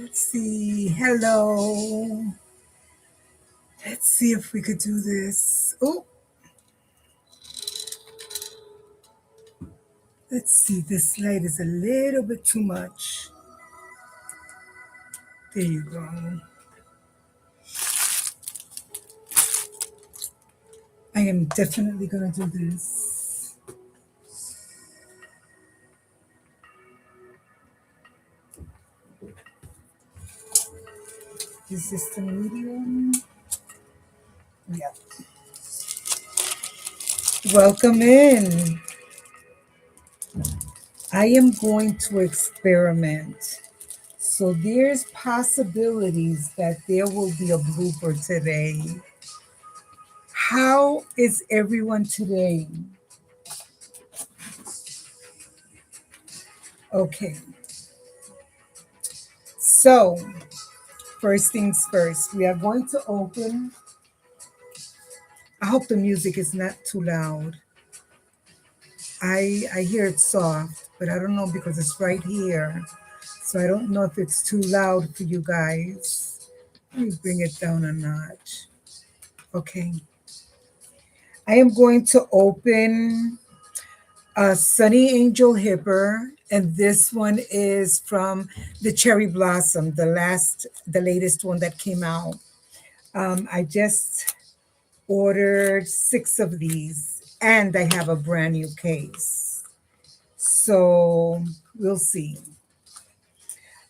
Let's see. Hello. Let's see if we could do this. Oh, let's see. This light is a little bit too much. There you go. I am definitely going to do this. Is this the medium? Yeah. Welcome in. I am going to experiment. So there's possibilities that there will be a blooper today. How is everyone today? Okay. So, first things first, we are going to open. I hope the music is not too loud. I hear it soft, but I don't know because it's right here. So I don't know if it's too loud for you guys. Let me bring it down a notch. Okay. I am going to open a Sunny Angel Hipper, and this one is from the Cherry Blossom, the latest one that came out. I just ordered 6 of these, and I have a brand new case. So we'll see.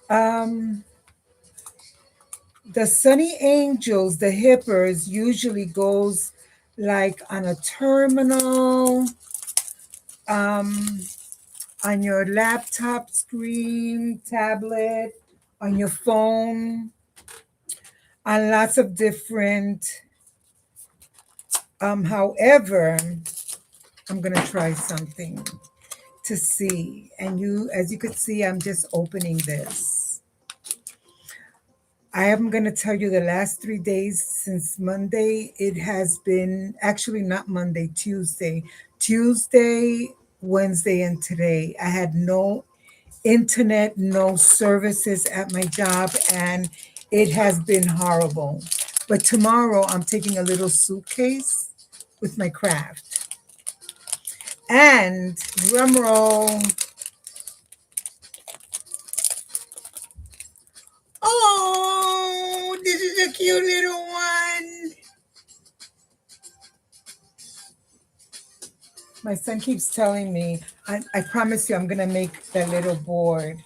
Um, the Sunny Angels, the Hippers, usually goes like on a terminal, um, on your laptop screen, tablet, on your phone, on lots of different. However, I'm gonna try something to see. And as you could see, I'm just opening this. I am going to tell you the last 3 days since Monday, it has been actually not Monday, Tuesday, Wednesday, and today. I had no internet, no services at my job, and it has been horrible. But tomorrow, I'm taking a little suitcase with my craft. And drum roll. Oh, this is a cute little one. My son keeps telling me, I promise you, I'm going to make that little board.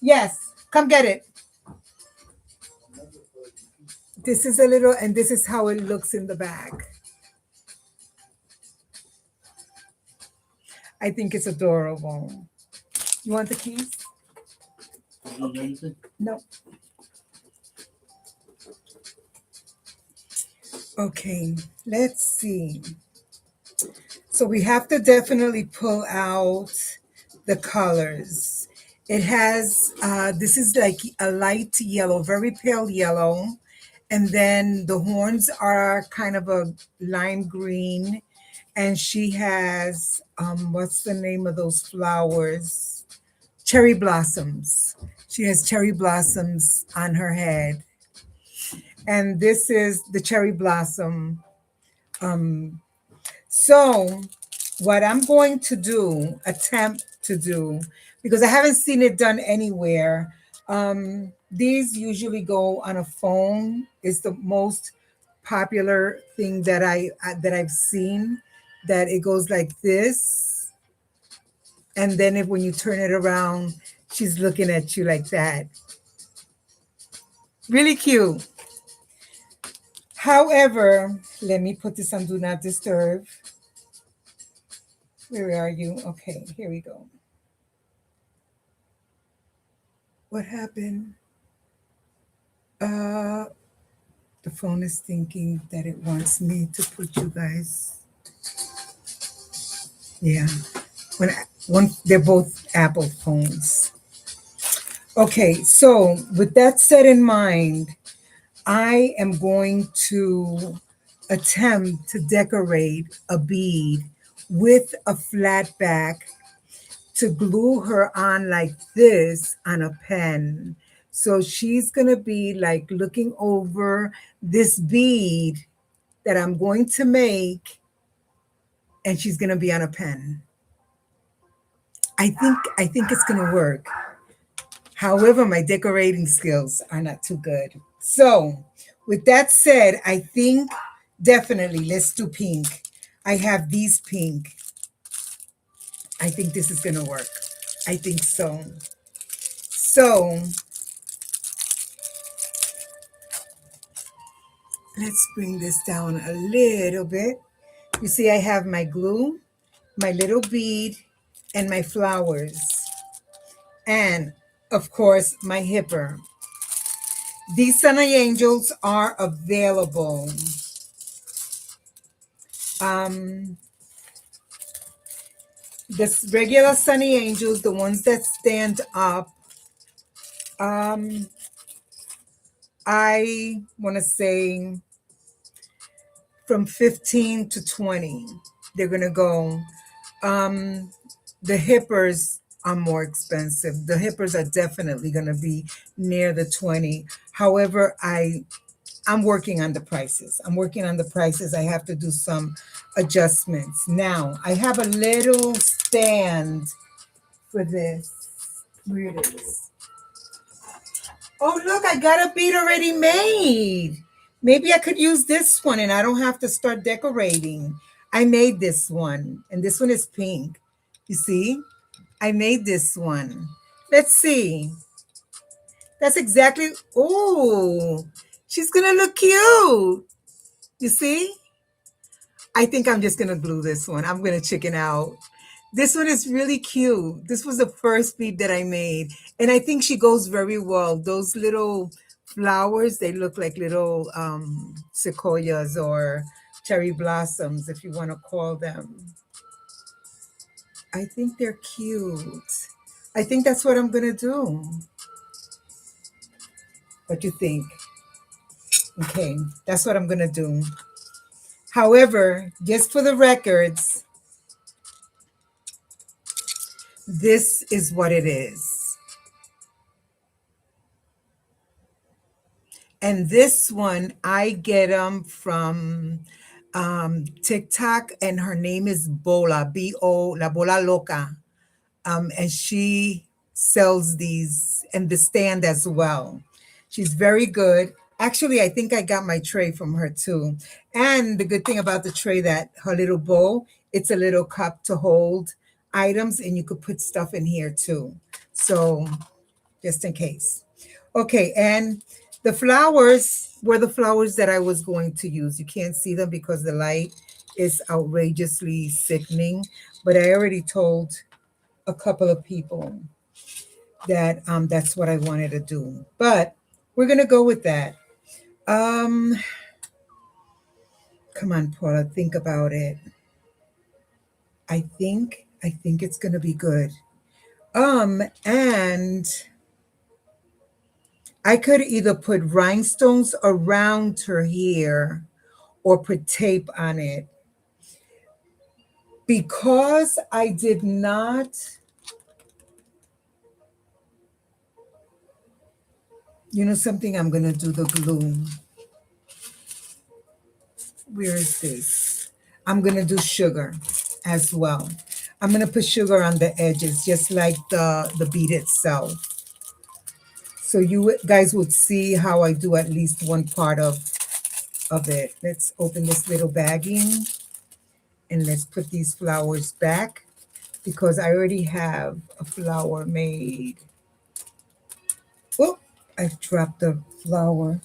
Yes, come get it. This is a little, and this is how it looks in the bag. I think it's adorable. You want the keys? Okay. No. Okay, let's see. So we have to definitely pull out the colors. It has, this is like a light yellow, very pale yellow. And then the horns are kind of a lime green. And she has, what's the name of those flowers? Cherry blossoms. She has cherry blossoms on her head. And this is the cherry blossom. Um, so what I'm going to do, attempt to do, because I haven't seen it done anywhere. These usually go on a phone. It's the most popular thing that I've seen. That it goes like this, and then if when you turn it around, she's looking at you like that. Really cute. However, let me put this on Do Not Disturb. Where are you? Okay, here we go. What happened? Uh, the phone is thinking that it wants me to put you guys. Yeah, when one they're both Apple phones. Okay, so with that set in mind, I am going to attempt to decorate a bead with a flat back to glue her on like this on a pen. So she's going to be like looking over this bead that I'm going to make, and she's going to be on a pen. I think it's going to work. However, my decorating skills are not too good. So, with that said, I think definitely let's do pink. I have these pink. I think this is going to work. I think so. So, let's bring this down a little bit. You see, I have my glue, my little bead, and my flowers. And, of course, my hipper. These Sunny Angels are available. Um, the regular Sunny Angels, the ones that stand up, I want to say from 15 to 20. They're going to go. Um, the hippers are more expensive. The hippers are definitely going to be near the 20. However, I'm working on the prices. I'm working on the prices. I have to do some adjustments. Now, I have a little stand for this. Where it is. Oh, look, I got a bead already made. Maybe I could use this one and I don't have to start decorating. I made this one, and this one is pink. You see? I made this one. Let's see. That's exactly, oh, she's gonna look cute. You see? I think I'm just gonna glue this one. I'm gonna chicken out. This one is really cute. This was the first bead that I made. And I think she goes very well. Those little flowers, they look like little sequoias or cherry blossoms, if you want to call them. I think they're cute. I think that's what I'm gonna do. What do you think? Okay, that's what I'm gonna do. However, just for the records, this is what it is. And this one, I get them from TikTok, and her name is Bola, B-O, La Bola Loca. And she sells these and the stand as well. She's very good. Actually, I think I got my tray from her too. And the good thing about the tray, that her little bowl, it's a little cup to hold items, and you could put stuff in here too. So just in case. Okay, and the flowers were the flowers that I was going to use. You can't see them because the light is outrageously sickening, but I already told a couple of people that that's what I wanted to do. But we're gonna go with that. Um, Come on, Paula, think about it. I think it's gonna be good. And I could either put rhinestones around her hair or put tape on it. Because I did not, you know something, I'm gonna do the glue. Where is this? I'm gonna do sugar as well. I'm gonna put sugar on the edges, just like the bead itself. So you guys would see how I do at least one part of it. Let's open this little bagging and let's put these flowers back because I already have a flower made. Oh, I've dropped the flower.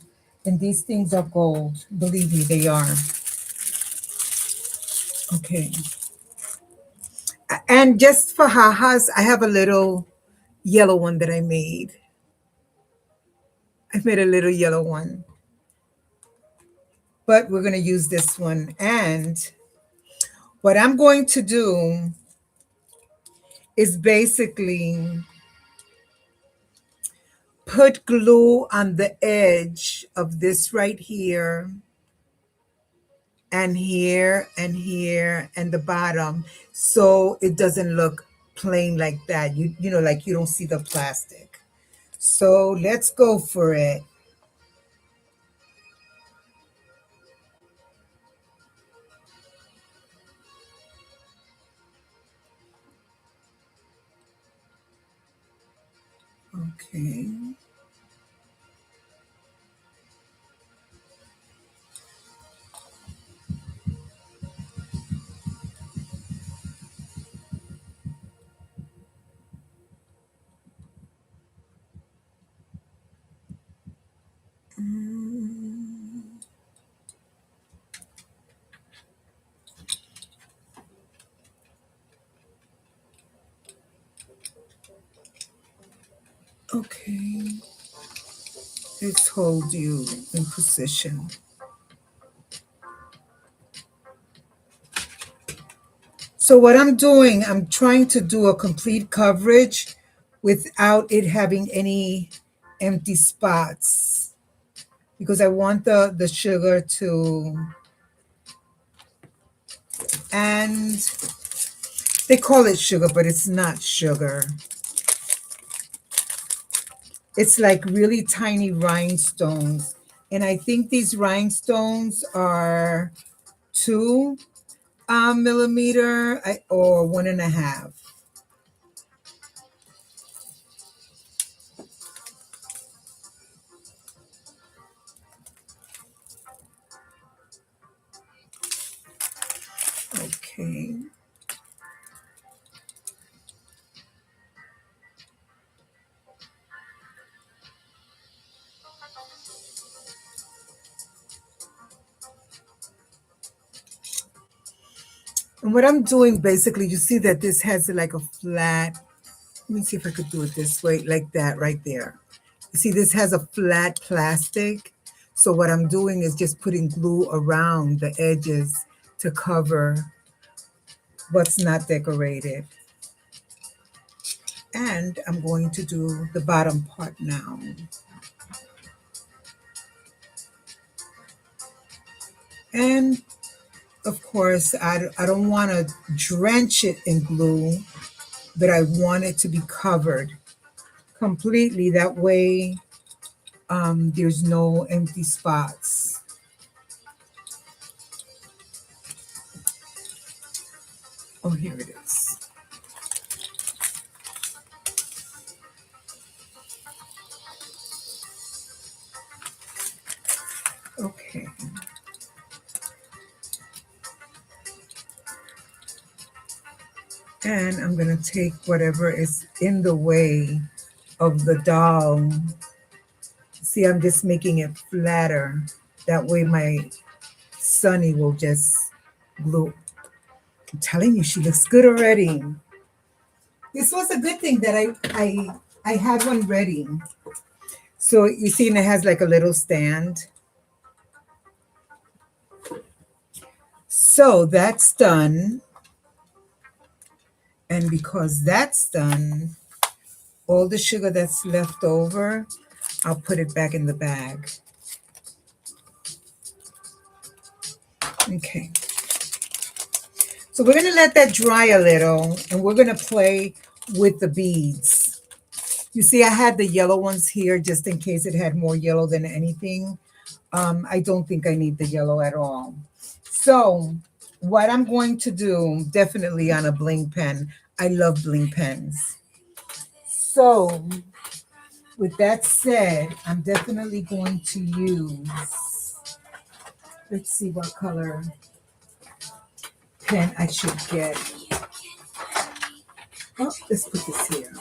And these things are gold. Believe me, they are. Okay. And just for ha-has, I have a little yellow one that I made. I've made a little yellow one. But we're going to use this one. And what I'm going to do is basically put glue on the edge of this right here and here and here and the bottom, so it doesn't look plain like that. You know, like you don't see the plastic. So let's go for it. Okay. Mm, okay. Let's hold you in position. So what I'm doing, I'm trying to do a complete coverage without it having any empty spots because I want the sugar to, and they call it sugar, but it's not sugar. It's like really tiny rhinestones. And I think these rhinestones are 2 millimeter or 1.5. Okay. And what I'm doing basically, you see that this has like a flat, let me see if I could do it this way, like that right there. You see, this has a flat plastic. So what I'm doing is just putting glue around the edges to cover what's not decorated. And I'm going to do the bottom part now. And of course, I don't want to drench it in glue, but I want it to be covered completely. That way, there's no empty spots. Oh, here it is. Okay. And I'm going to take whatever is in the way of the doll. See, I'm just making it flatter. That way my Sunny will just glue. I'm telling you, she looks good already. This was a good thing that I had one ready. So you see, and it has like a little stand. So that's done. And because that's done, all the sugar that's left over, I'll put it back in the bag. Okay. So we're going to let that dry a little and we're going to play with the beads. You see, I had the yellow ones here just in case it had more yellow than anything. I don't think I need the yellow at all. So what I'm going to do, definitely on a bling pen. I love bling pens. So with that said, I'm definitely going to use, let's see what color pen I should get. Oh, let's put this here.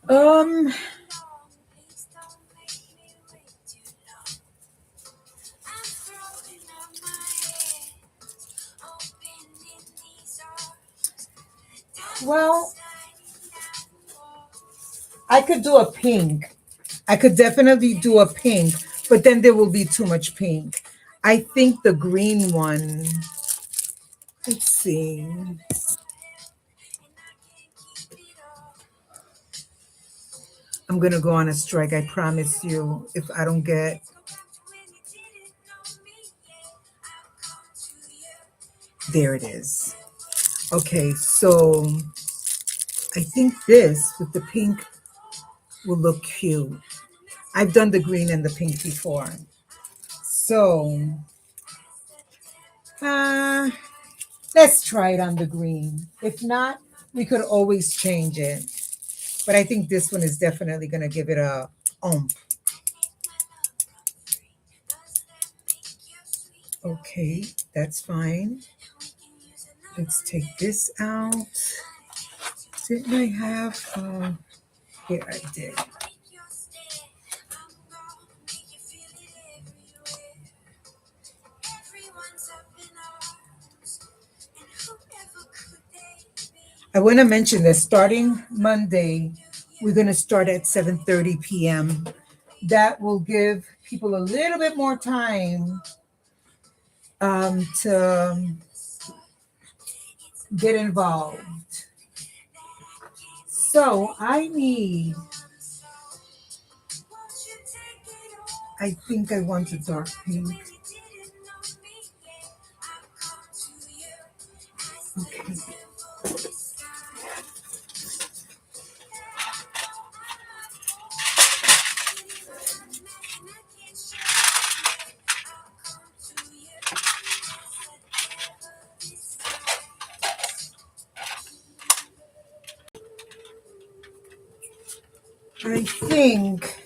Um, well, I could do a pink. I could definitely do a pink, but then there will be too much pink. I think the green one, let's see. I'm gonna go on a strike, I promise you, if I don't get, there it is. Okay, so I think this with the pink will look cute. I've done the green and the pink before. So, uh, let's try it on the green. If not, we could always change it. But I think this one is definitely going to give it a oomph. Okay, that's fine. Let's take this out. Didn't I have, here I did. I want to mention that starting Monday, we're going to start at 7:30 p.m. That will give people a little bit more time to get involved. So I think I want the dark pink. Okay. I think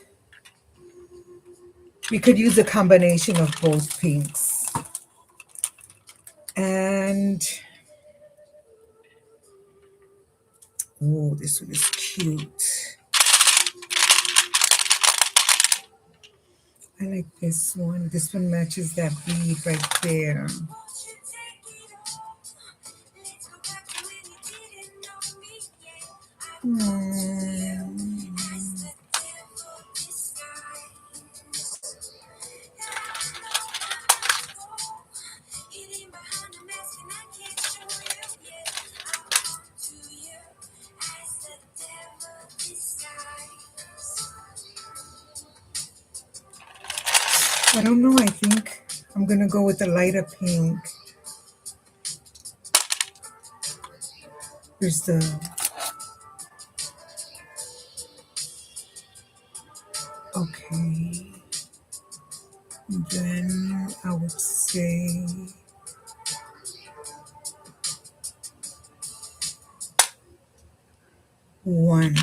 we could use a combination of both pinks. And, oh, this one is cute. I like this one. This one matches that bead right there. Hmm. I don't know. I think I'm going to go with the lighter pink. Here's the, okay. And then I would say one.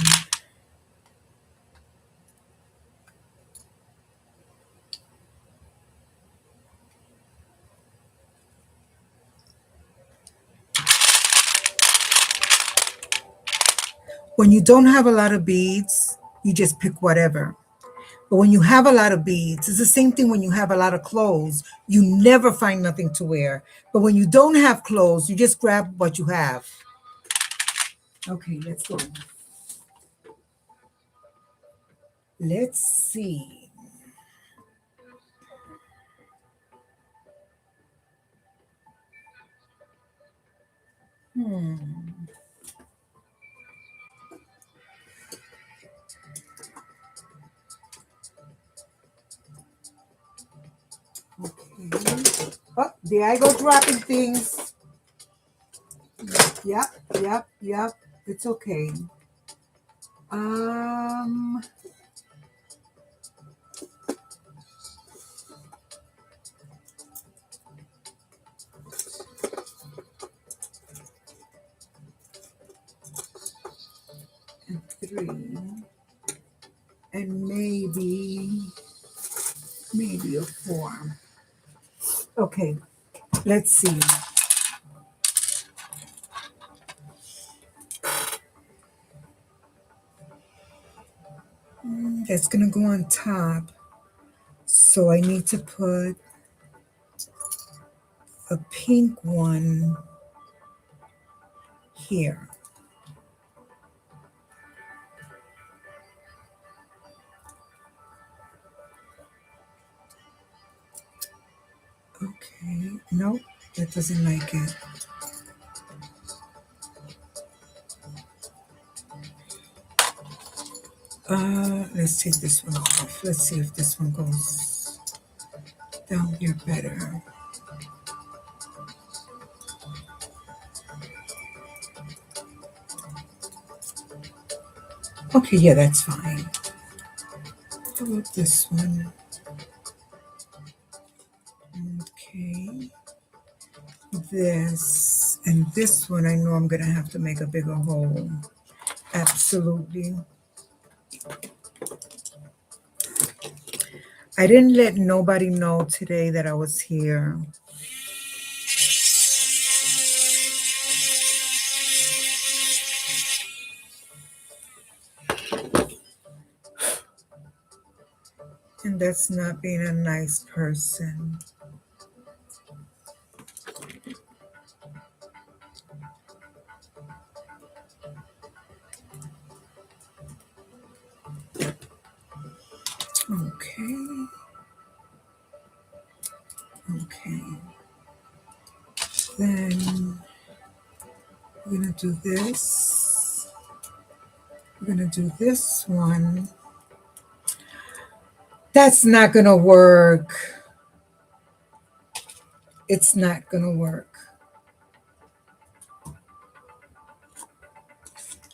When you don't have a lot of beads, you just pick whatever. But when you have a lot of beads, it's the same thing when you have a lot of clothes. You never find nothing to wear. But when you don't have clothes, you just grab what you have. Okay, let's go. Let's see. Okay. Oh, there I go dropping things. Yep, yep, yep. It's okay. Um, 3. And maybe a 4. Okay, let's see. That's gonna go on top. So I need to put a pink one here. Okay, nope, that doesn't like it. Let's take this one off. Let's see if this one goes down here better. Okay, yeah, that's fine. How about this one? Okay. This and this one, I know I'm gonna have to make a bigger hole. Absolutely. I didn't let nobody know today that I was here. And that's not being a nice person. Okay. Okay. Then we're gonna do this. We're gonna do this one. That's not gonna work. It's not gonna work.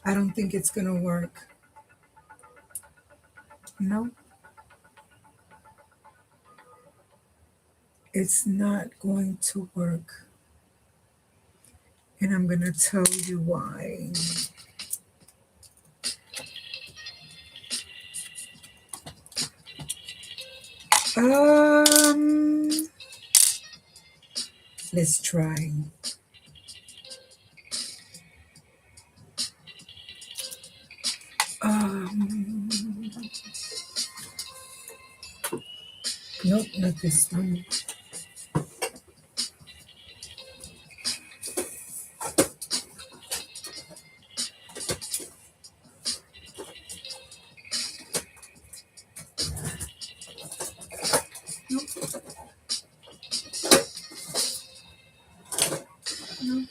I don't think it's gonna work. No, it's not going to work. And I'm gonna tell you why. Um, let's try. Um, nope, not this one. Nope, nope,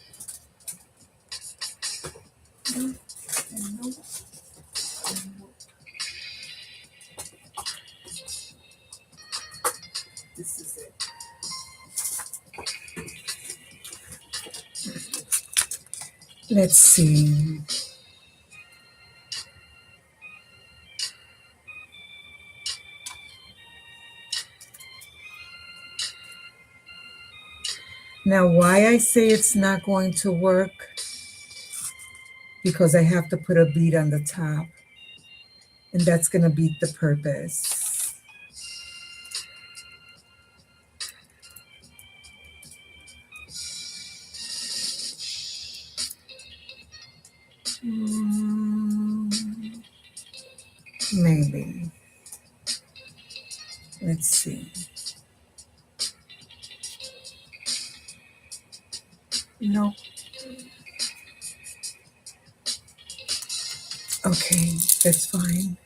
nope, and nope. This is it. Let's see. Now, why I say it's not going to work? Because I have to put a bead on the top, and that's going to beat the purpose. Mm, maybe. Let's see. No. Okay, that's fine.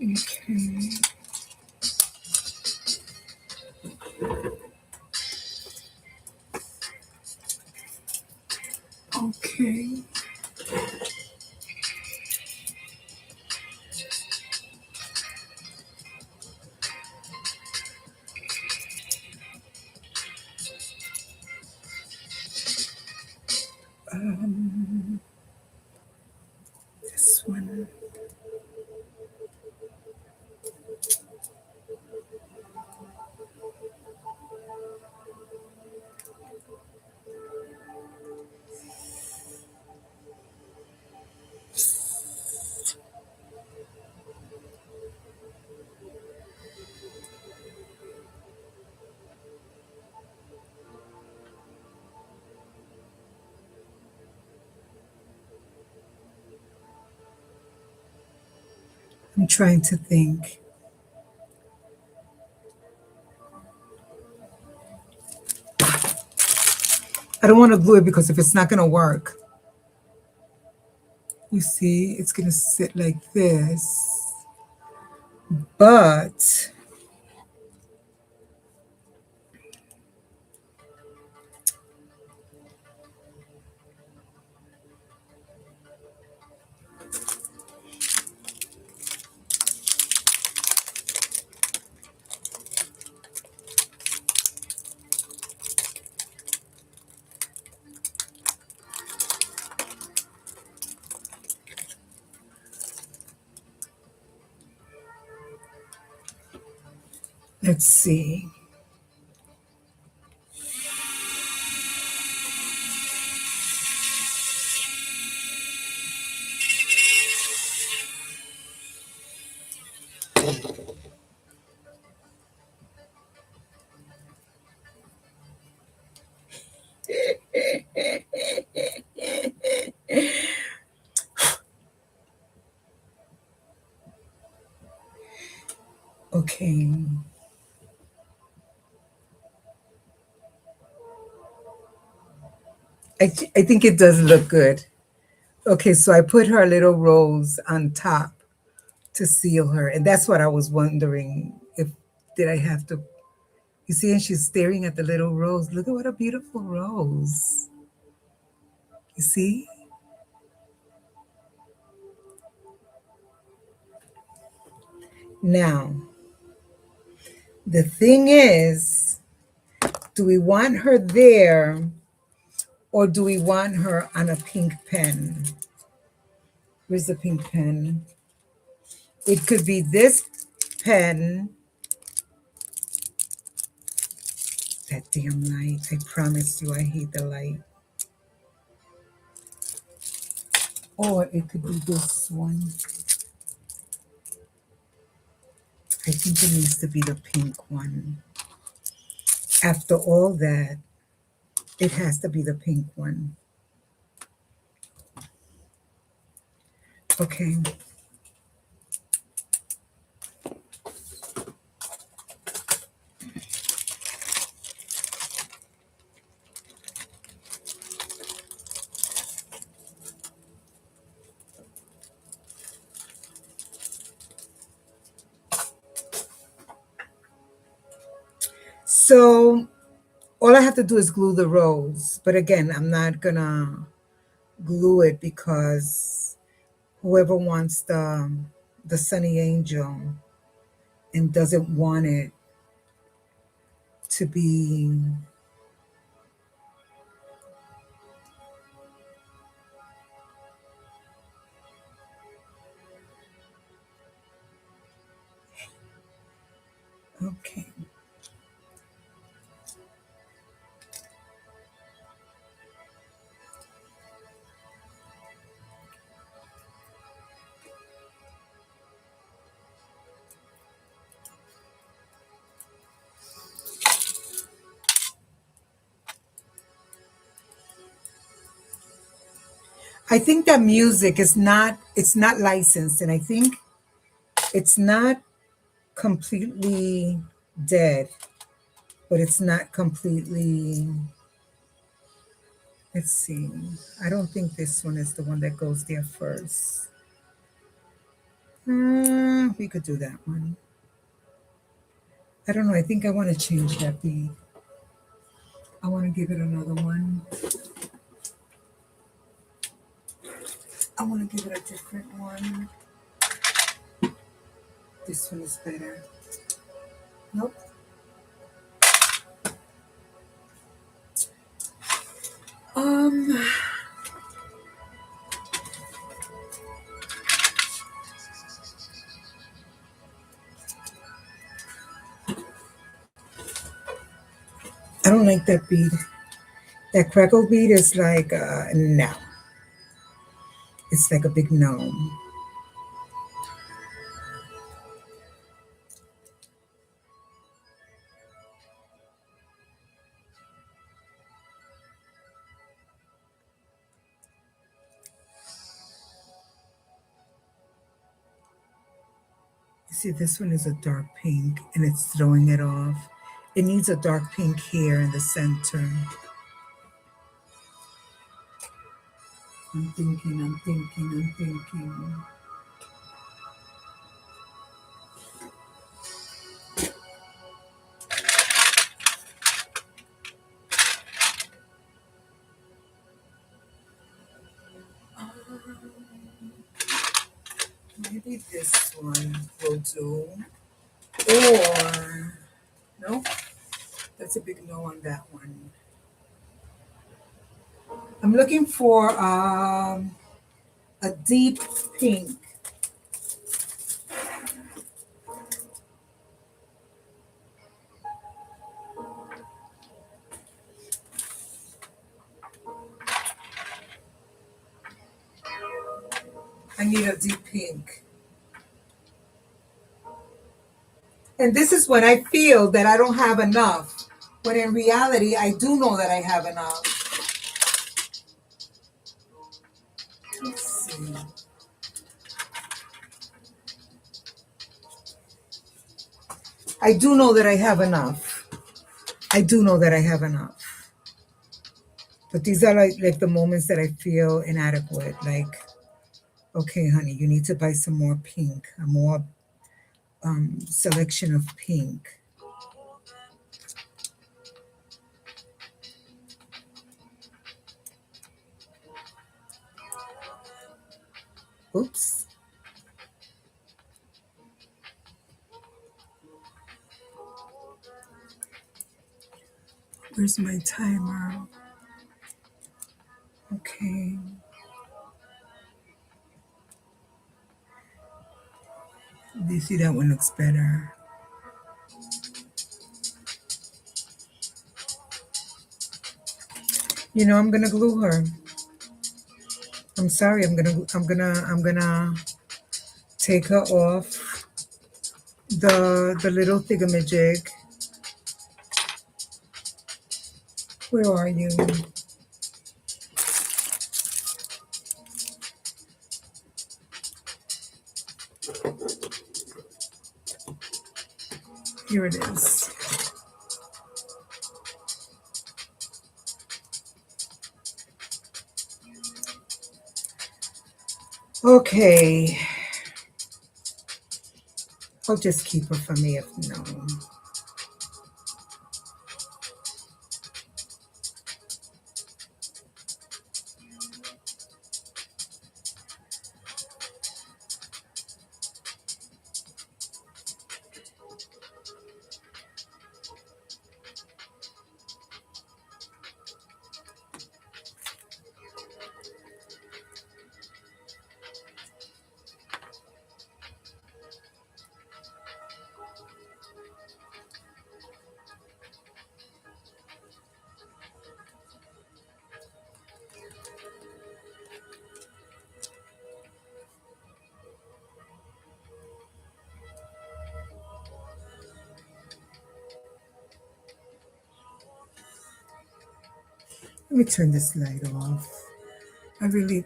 Okay. Okay. Um, this one. I'm trying to think. I don't want to glue it because if it's not going to work, you see, it's going to sit like this. But Let's see. Okay. I think it does look good. Okay, so I put her little rose on top to seal her. And that's what I was wondering if did I have to you see, and she's staring at the little rose. Look at what a beautiful rose. You see? Now, the thing is, do we want her there or do we want her on a pink pen? Where's the pink pen? It could be this pen. That damn light. I promise you, I hate the light. Or it could be this one. I think it needs to be the pink one. After all that, it has to be the pink one. Okay. So all I have to do is glue the rose. But again, I'm not gonna glue it because whoever wants the sunny angel and doesn't want it to be okay. I think that music is not it's not licensed and I think it's not completely dead, but it's not completely let's see. I don't think this one is the one that goes there first. We could do that one. I don't know. I think I want to change that beat. I want to give it another one. I want to give it a different one. This one is better. Nope. Um, I don't like that beat. That crackle beat is like no. It's like a big no. You see, this one is a dark pink and it's throwing it off. It needs a dark pink here in the center. I'm thinking. Maybe this one will do. Or, no, that's a big no on that one. I'm looking for a deep pink. I need a deep pink. And this is when I feel that I don't have enough. When in reality, I do know that I have enough. Let's see. I do know that I have enough. I do know that I have enough. But these are like the moments that I feel inadequate. Like, okay, honey, you need to buy some more pink, a more selection of pink. Oops. Where's my timer? Okay. Do you see that one looks better? You know, I'm gonna glue her. I'm sorry. I'm gonna take her off the little thingamajig. Where are you? Here it is. Okay. I'll just keep her for me if no. Let me turn this light off. I really.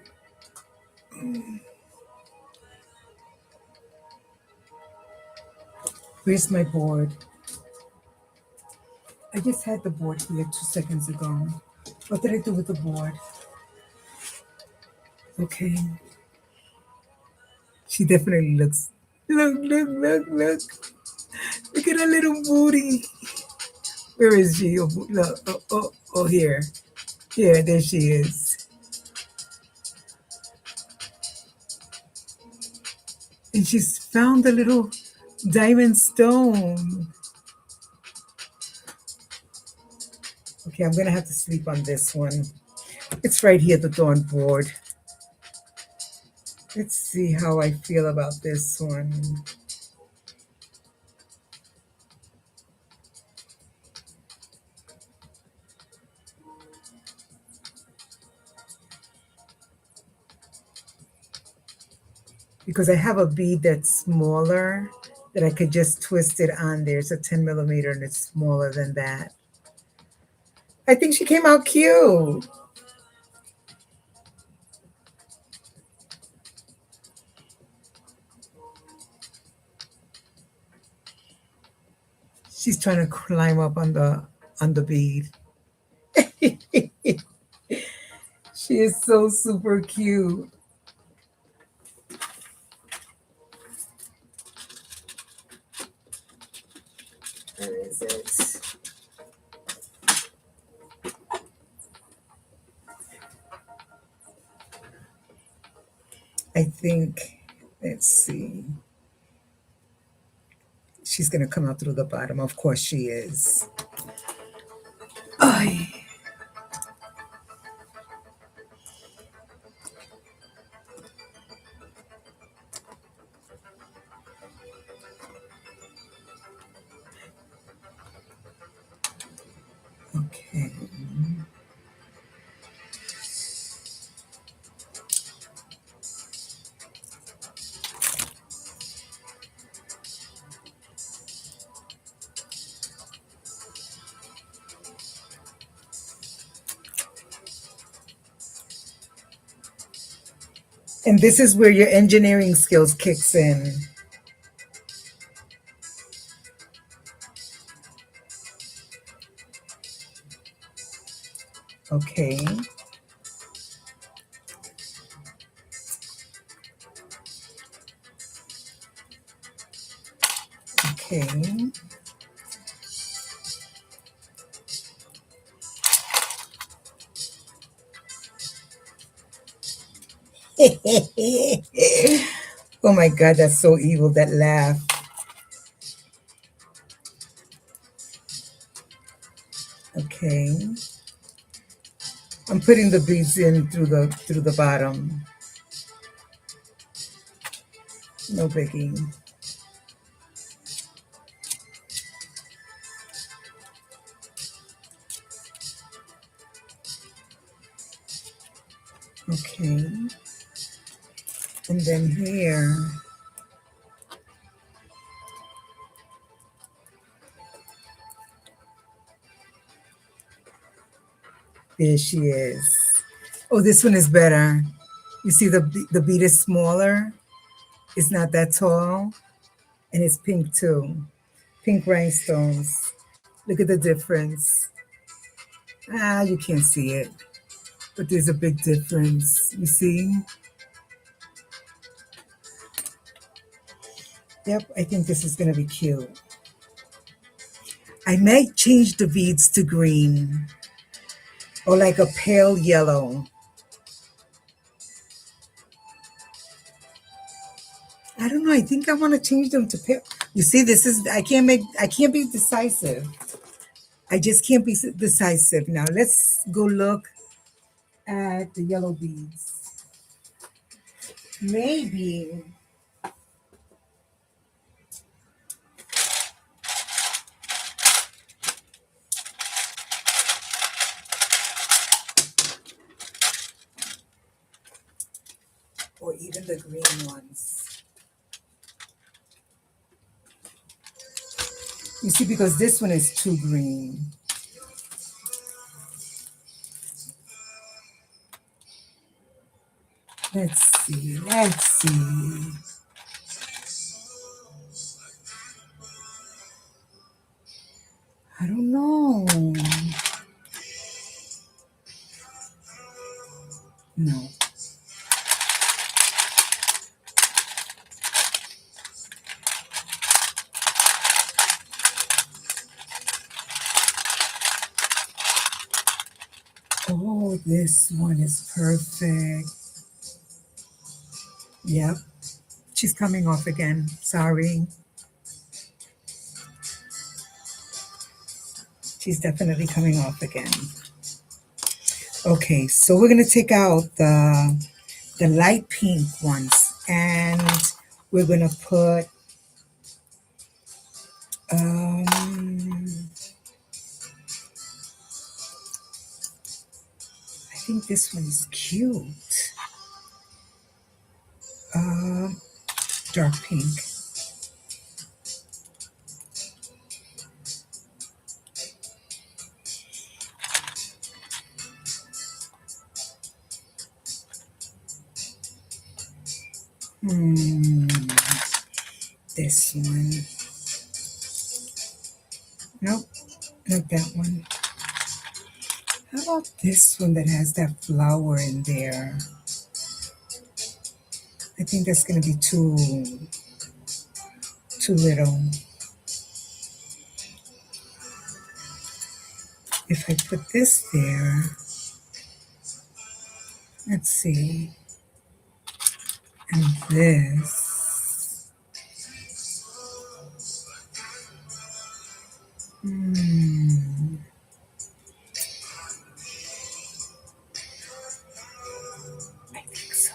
Where's my board? I just had the board here 2 seconds ago. What did I do with the board? Okay. She definitely looks. Look, look, look, look. Look at her little booty. Where is she? Oh, look. Oh, here. Here, there she is. And she's found a little diamond stone. Okay, I'm gonna have to sleep on this one. It's right here, the dawn board. Let's see how I feel about this one. Because I have a bead that's smaller that I could just twist it on there. It's a 10 millimeter and it's smaller than that. I think she came out cute. She's trying to climb up on the bead. She is so super cute. Where is it? I think, let's see. She's gonna come out through the bottom. Of course she is. Ay. Okay. And this is where your engineering skills kicks in. Okay. Okay. Oh my God, that's so evil, that laugh. Okay. I'm putting the beads in through the bottom. No biggie. Okay. And then here, there she is. Oh, this one is better. You see the bead is smaller. It's not that tall, and it's pink too. Pink rhinestones. Look at the difference. Ah, you can't see it, but there's a big difference. You see? Yep, I think this is gonna be cute. I might change the beads to green or like a pale yellow. I don't know. I think I want to change them to pale. You see, I can't be decisive. I just can't be decisive. Now let's go look at the yellow beads. Maybe, or even the green ones. You see, because this one is too green. Let's see. Let's see. I don't know. No. Oh, this one is perfect. Yep. She's coming off again. Sorry. She's definitely coming off again. Okay, so we're gonna take out the light pink ones, and we're gonna put I think this one is cute. Um, dark pink. Hmm, this one. Nope, not that one. How about this one that has that flower in there? I think that's gonna be too little. If I put this there, let's see, and this. Hmm, I think so.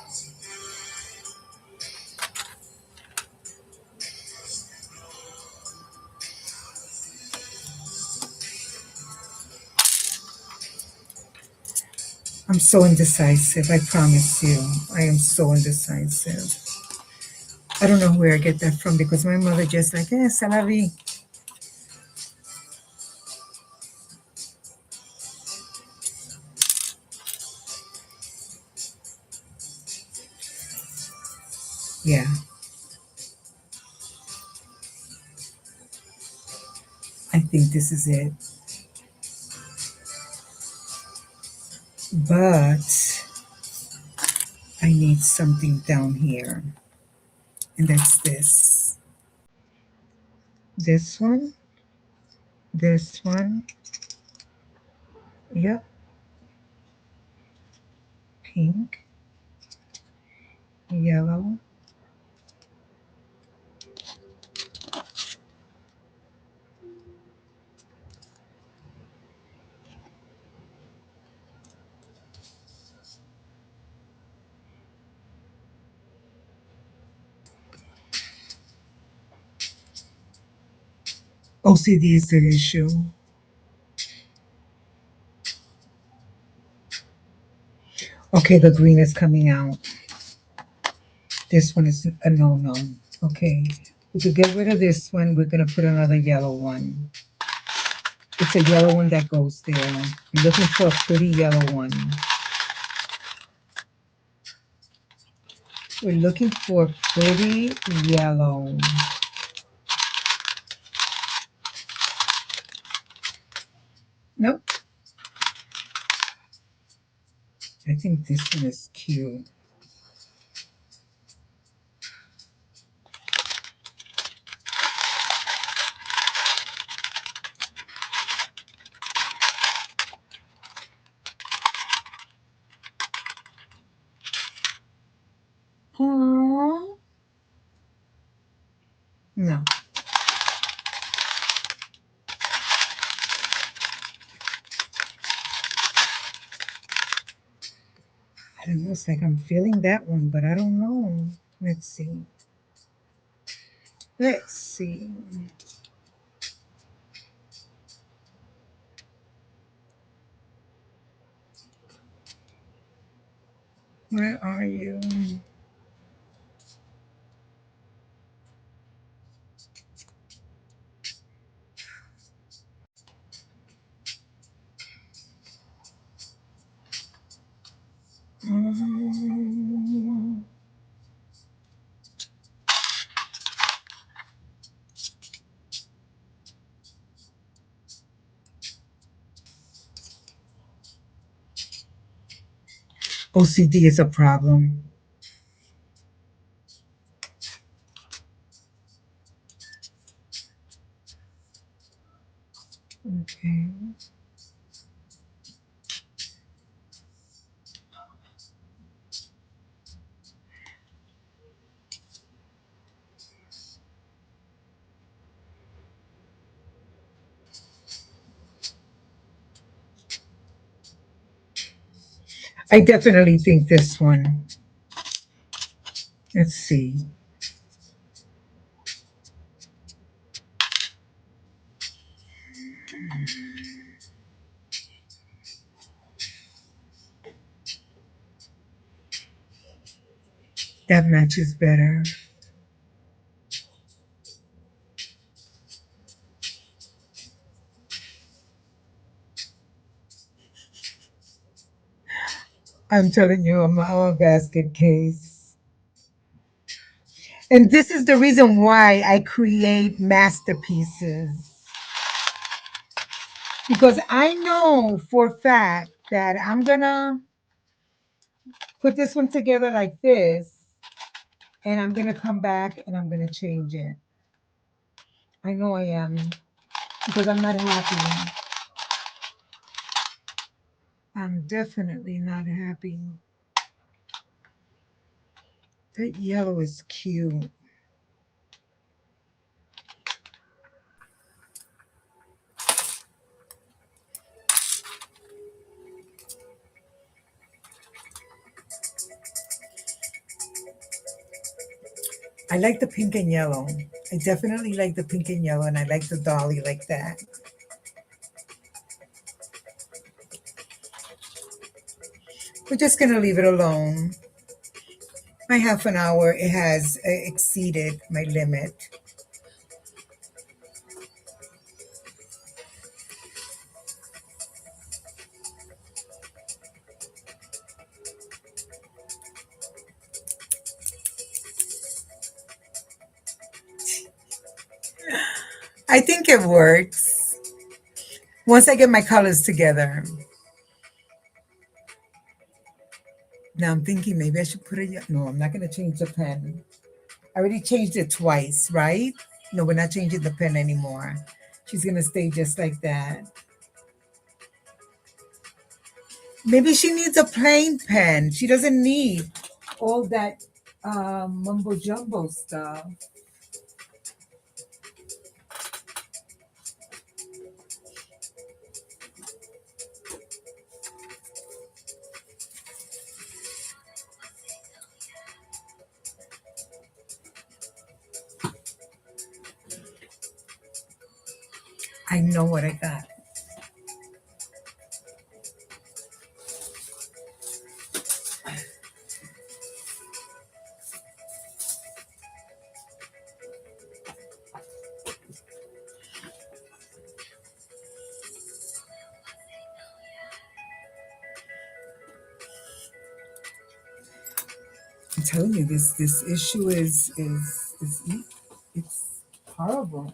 I'm so indecisive, I promise you. I am so indecisive. I don't know where I get that from because my mother just like, c'est la vie. Yeah, I think this is it. But I need something down here. And that's this. This one, this one, yep, pink, yellow. OCD is the issue. Okay, the green is coming out. This one is a no-no. Okay, to get rid of this one, we're gonna put another yellow one. It's a yellow one that goes there. I'm looking for a pretty yellow one. We're looking for pretty yellow. Nope. I think this one is cute. Aww. No. I don't know. It's like I'm feeling that one, but I don't know. Let's see. Let's see. Where are you? Mm. OCD is a problem. Okay. I definitely think this one. Let's see. That matches better. I'm telling you, I'm a basket case. And this is the reason why I create masterpieces. Because I know for a fact that I'm gonna put this one together like this, and I'm gonna come back and I'm gonna change it. I know I am, because I'm not happy. I'm definitely not happy. That yellow is cute. I like the pink and yellow. I definitely like the pink and yellow, and I like the dolly like that. We're just gonna leave it alone. My half an hour, it has exceeded my limit. I think it works. Once I get my colors together. Now I'm thinking maybe I should put a, no, I'm not going to change the pen. I already changed it twice, right? No, we're not changing the pen anymore. She's going to stay just like that. Maybe she needs a plain pen. She doesn't need all that mumbo jumbo stuff. I know what I got. I'm telling you, this issue is it's horrible.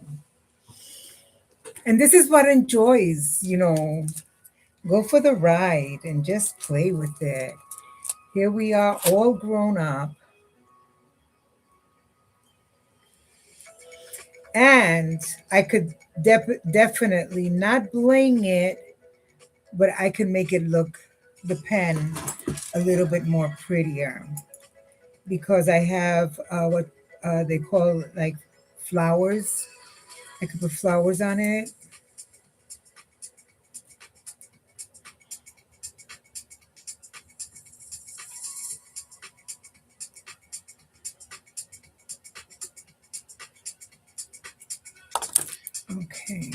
And this is what enjoys, go for the ride and just play with it. Here we are all grown up. And I could definitely not bling it, but I could make it look the pen a little bit more prettier because I have what they call like flowers. I could put flowers on it. Okay.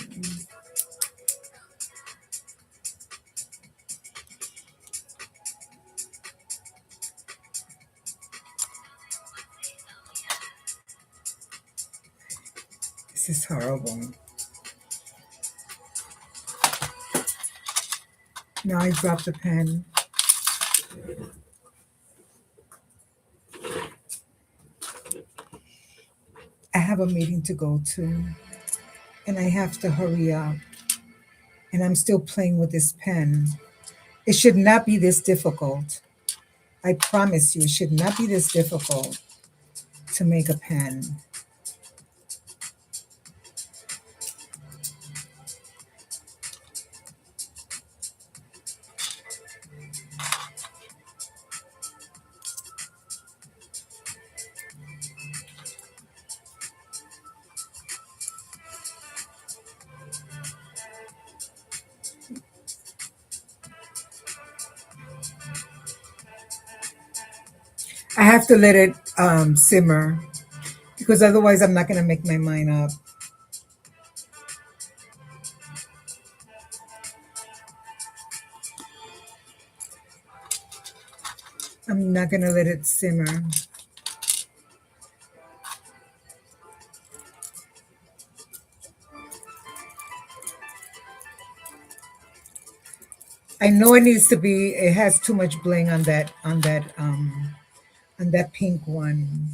This is horrible. Now I dropped the pen. I have a meeting to go to and I have to hurry up. And I'm still playing with this pen. It should not be this difficult. I promise you, it should not be this difficult to make a pen. I have to let it simmer because otherwise I'm not going to make my mind up. I'm not going to let it simmer. I know it needs to be, it has too much bling on that pink one.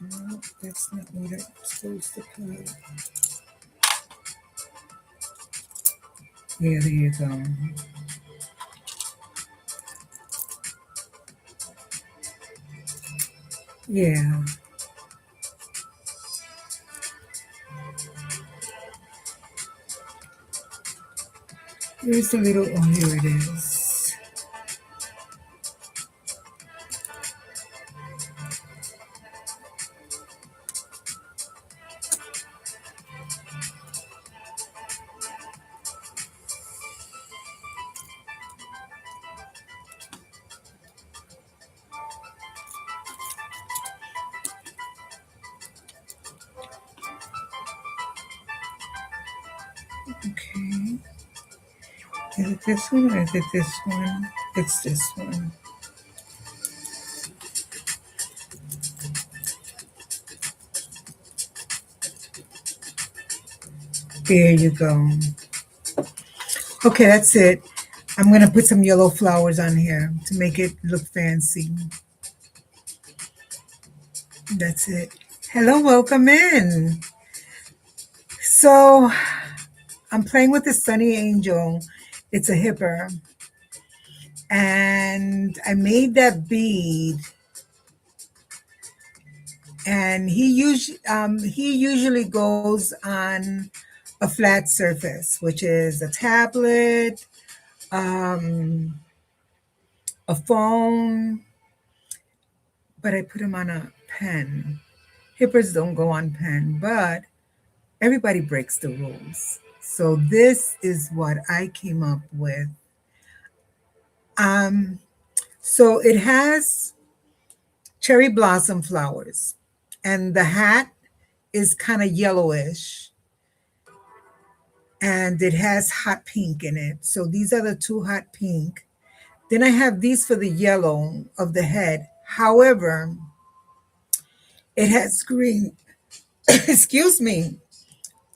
No, that's not what it's supposed to put. Yeah, there you go. Yeah, here's the little, oh, here it is. Okay. Is it this one or is it this one? It's this one. There you go. Okay, that's it. I'm gonna put some yellow flowers on here to make it look fancy. That's it. Hello, welcome in. So I'm playing with the Sunny Angel. It's a hipper. And I made that bead, and he usually goes on a flat surface, which is a tablet, um, a phone, but I put him on a pen. Hippers don't go on pen, but everybody breaks the rules. So this is what I came up with. Um, so it has cherry blossom flowers, and the hat is kind of yellowish, and it has hot pink in it. So these are the two hot pink. Then I have these for the yellow of the head. However, it has green. Excuse me.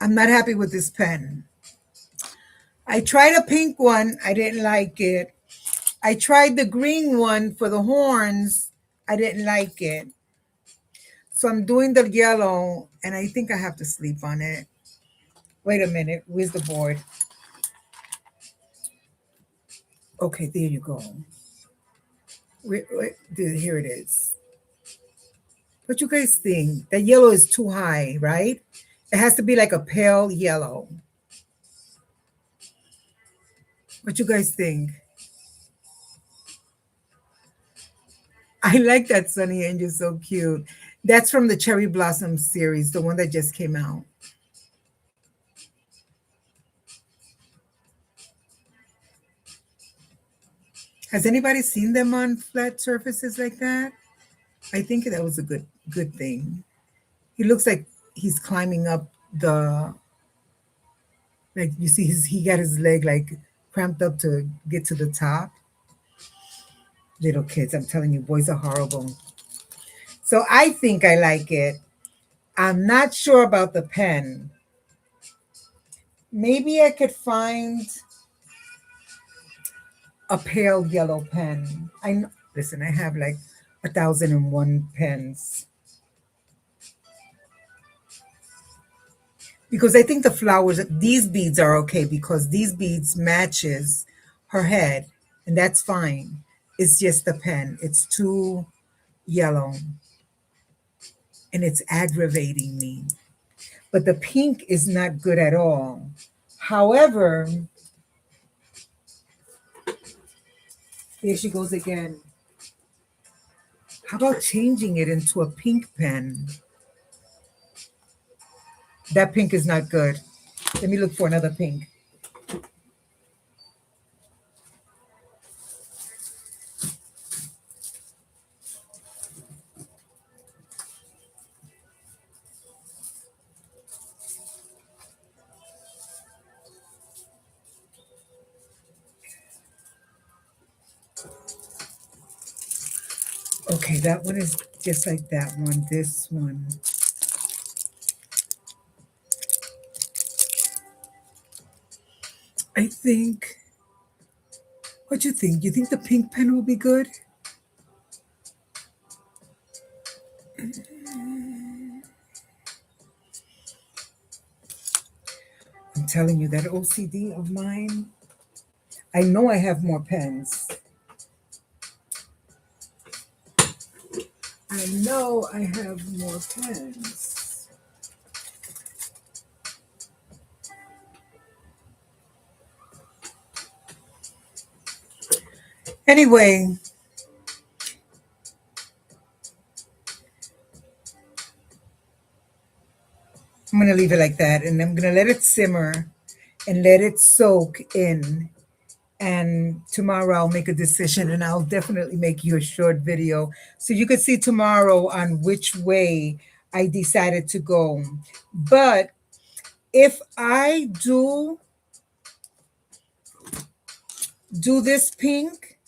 I'm not happy with this pen. I tried a pink one. I didn't like it. I tried the green one for the horns. I didn't like it. So I'm doing the yellow, and I think I have to sleep on it. Wait a minute. Where's the board? Okay, there you go. Here it is. What you guys think? That yellow is too high, right? It has to be like a pale yellow. What you guys think? I like that Sunny Angel, so cute. That's from the Cherry Blossom series, the one that just came out. Has anybody seen them on flat surfaces like that? I think that was a good thing. He looks like he's climbing up the, like you see he got his leg like cramped up to get to the top. Little kids, I'm telling you, boys are horrible. So I think I like it. I'm not sure about the pen. Maybe I could find a pale yellow pen. Listen, I have like 1,001 pens because I think the flowers, these beads are okay because these beads matches her head, and that's fine. It's just the pen. It's too yellow, and it's aggravating me. But the pink is not good at all. However, here she goes again. How about changing it into a pink pen? That pink is not good. Let me look for another pink. Okay, that one is just like that one. This one. I think. What you think? You think the pink pen will be good? I'm telling you, that OCD of mine. I know I have more pens. I know I have more pens. Anyway, I'm going to leave it like that, and I'm going to let it simmer and let it soak in. And tomorrow I'll make a decision, and I'll definitely make you a short video so you could see tomorrow on which way I decided to go. But if I do this pink,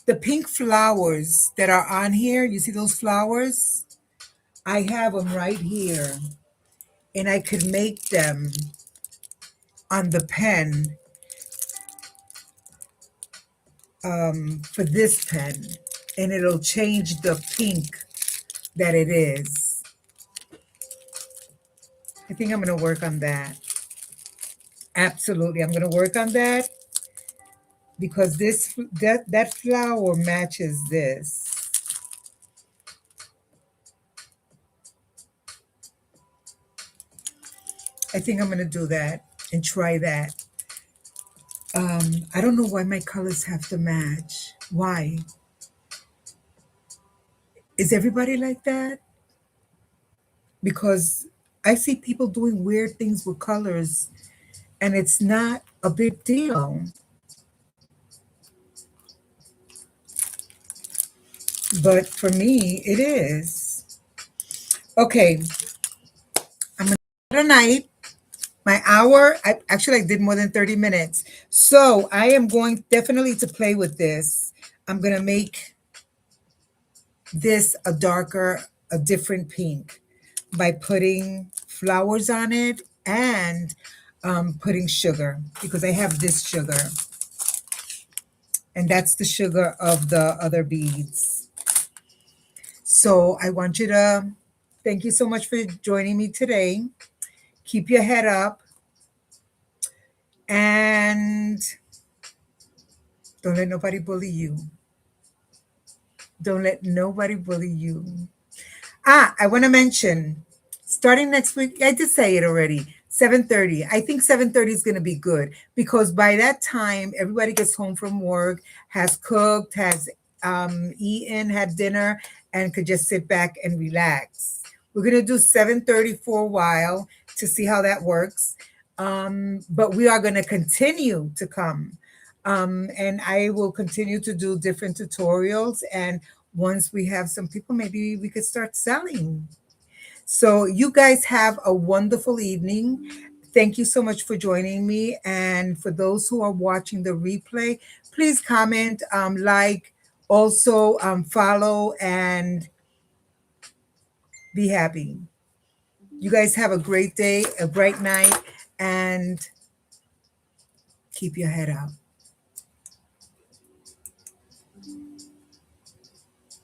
the pink flowers that are on here, you see those flowers? I have them right here, and I could make them on the pen for this pen, and it'll change the pink that it is. I think I'm going to work on that. Absolutely. I'm going to work on that because that flower matches this. I think I'm going to do that and try that. I don't know why my colors have to match. Why? Is everybody like that? Because I see people doing weird things with colors and it's not a big deal. But for me, it is. Okay, I'm gonna call it a night. My hour, I actually I did more than 30 minutes. So I am going definitely to play with this. I'm gonna make this a darker, a different pink by putting flowers on it and putting sugar because I have this sugar and that's the sugar of the other beads. So I want you to thank you so much for joining me today. Keep your head up and don't let nobody bully you. Don't let nobody bully you. I want to mention starting next week, I did say it already. 7:30. I think 7:30 is going to be good because by that time everybody gets home from work, has cooked, has eaten, had dinner, and could just sit back and relax. We're going to do 7:30 for a while to see how that works. But we are going to continue to come. And I will continue to do different tutorials. And once we have some people, maybe we could start selling. So, you guys have a wonderful evening. Thank you so much for joining me. And for those who are watching the replay, please comment, like, also follow, and be happy. You guys have a great day, a bright night, and keep your head up.